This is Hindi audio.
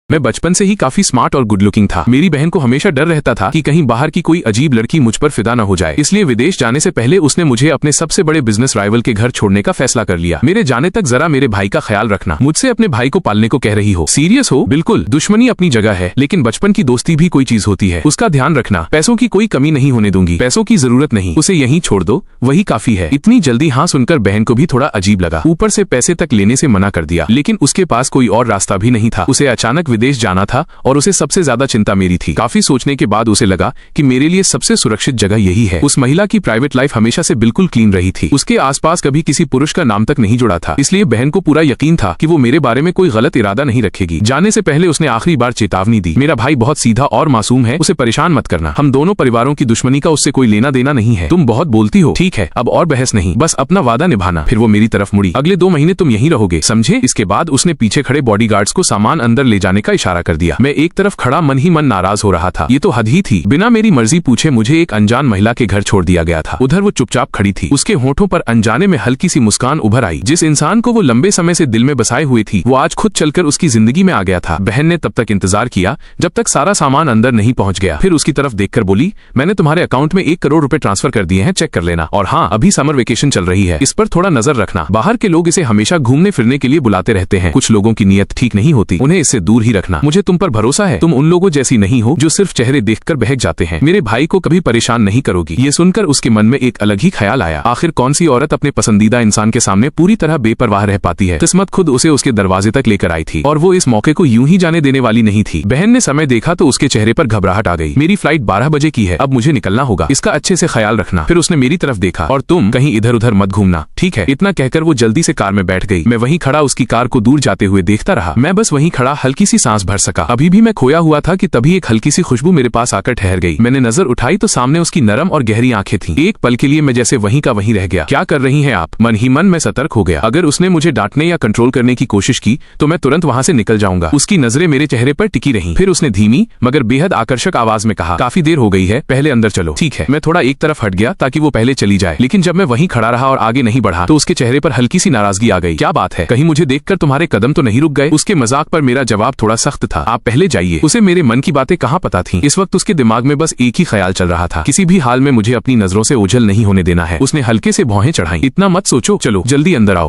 मैं बचपन से ही काफी स्मार्ट और गुड लुकिंग था। मेरी बहन को हमेशा डर रहता था कि कहीं बाहर की कोई अजीब लड़की मुझ पर फिदा न हो जाए, इसलिए विदेश जाने से पहले उसने मुझे अपने सबसे बड़े बिजनेस राइवल के घर छोड़ने का फैसला कर लिया। मेरे जाने तक जरा मेरे भाई का ख्याल रखना। मुझसे अपने भाई को पालने को कह रही हो? सीरियस हो? बिल्कुल। दुश्मनी अपनी जगह है, लेकिन बचपन की दोस्ती भी कोई चीज होती है, उसका ध्यान रखना। पैसों की कोई कमी नहीं होने दूंगी। पैसों की जरूरत नहीं, उसे यहीं छोड़ दो, वही काफी है। इतनी जल्दी हाँ सुनकर बहन को भी थोड़ा अजीब लगा। ऊपर से पैसे तक लेने से मना कर दिया, लेकिन उसके पास कोई और रास्ता भी नहीं था। उसे अचानक विदेश जाना था और उसे सबसे ज्यादा चिंता मेरी थी। काफी सोचने के बाद उसे लगा कि मेरे लिए सबसे सुरक्षित जगह यही है। उस महिला की प्राइवेट लाइफ हमेशा से बिल्कुल क्लीन रही थी। उसके आसपास कभी किसी पुरुष का नाम तक नहीं जुड़ा था, इसलिए बहन को पूरा यकीन था कि वो मेरे बारे में कोई गलत इरादा नहीं रखेगी। जाने से पहले उसने आखिरी बार चेतावनी दी, मेरा भाई बहुत सीधा और मासूम है, उसे परेशान मत करना। हम दोनों परिवारों की दुश्मनी का उससे कोई लेना देना नहीं है। तुम बहुत बोलती हो, ठीक है, अब और बहस नहीं, बस अपना वादा निभाना। फिर वो मेरी तरफ मुड़ी, अगले 2 महीने तुम यहीं रहोगे, समझे? इसके बाद उसने पीछे खड़े बॉडीगार्ड्स को सामान अंदर ले जाने का इशारा कर दिया। मैं एक तरफ खड़ा मन ही मन नाराज हो रहा था। ये तो हद ही थी। बिना मेरी मर्जी पूछे मुझे एक अनजान महिला के घर छोड़ दिया गया था। उधर वो चुपचाप खड़ी थी, उसके होठों पर अनजाने में हल्की सी मुस्कान उभर आई। जिस इंसान को वो लंबे समय से दिल में बसाए हुए थी, वो आज खुद चलकर उसकी जिंदगी में आ गया था। बहन ने तब तक इंतजार किया जब तक सारा सामान अंदर नहीं पहुंच गया। फिर उसकी तरफ देखकर बोली, मैंने तुम्हारे अकाउंट में 1 करोड़ रुपए ट्रांसफर कर दिए हैं, चेक कर लेना। और हाँ, अभी समर वेकेशन चल रही है, इस पर थोड़ा नजर रखना। बाहर के लोग इसे हमेशा घूमने फिरने के लिए बुलाते रहते हैं। कुछ लोगों की नीयत ठीक नहीं होती, उन्हें इससे दूर ही रखना। मुझे तुम पर भरोसा है, तुम उन लोगों जैसी नहीं हो जो सिर्फ चेहरे देखकर बहक जाते हैं। मेरे भाई को कभी परेशान नहीं करोगी। ये सुनकर उसके मन में एक अलग ही ख्याल आया। आखिर कौन सी औरत अपने पसंदीदा इंसान के सामने पूरी तरह बेपरवाह रह पाती है? किस्मत खुद उसे उसके दरवाजे तक लेकर आई थी और वो इस मौके को यूं ही जाने देने वाली नहीं थी। बहन ने समय देखा तो उसके चेहरे पर घबराहट आ गई। मेरी फ्लाइट 12 बजे की है, अब मुझे निकलना होगा, इसका अच्छे से ख्याल रखना। फिर उसने मेरी तरफ देखा, और तुम कहीं इधर उधर मत घूमना, ठीक है? इतना कहकर वो जल्दी से कार में बैठ गई। मैं वहीं खड़ा उसकी कार को दूर जाते हुए देखता रहा। मैं बस वहीं खड़ा हल्की सी सांस भर सका। अभी भी मैं खोया हुआ था कि तभी एक हल्की सी खुशबू मेरे पास आकर ठहर गई। मैंने नजर उठाई तो सामने उसकी नरम और गहरी आंखें थीं। एक पल के लिए मैं जैसे वहीं का वहीं रह गया। क्या कर रही हैं आप? मन ही मन मैं सतर्क हो गया। अगर उसने मुझे डांटने या कंट्रोल करने की कोशिश की तो मैं तुरंत वहां से निकल जाऊंगा। उसकी नजरें मेरे चेहरे पर टिकी रहीं। फिर उसने धीमी मगर बेहद आकर्षक आवाज में कहा, काफी देर हो गई है, पहले अंदर चलो। ठीक है। मैं थोड़ा एक तरफ हट गया ताकि वो पहले चली जाए, लेकिन जब मैं वहीं खड़ा रहा और आगे नहीं बढ़ा तो उसके चेहरे पर हल्की सी नाराजगी आ गई। क्या बात है? कहीं मुझे देखकर तुम्हारे कदम तो नहीं रुक गए? उसके मजाक पर मेरा जवाब थोड़ा सख्त था, आप पहले जाइए। उसे मेरे मन की बातें कहाँ पता थी। इस वक्त उसके दिमाग में बस एक ही ख्याल चल रहा था, किसी भी हाल में मुझे अपनी नजरों से ओझल नहीं होने देना है। उसने हल्के से भौहें चढ़ाई, इतना मत सोचो, चलो जल्दी अंदर आओ।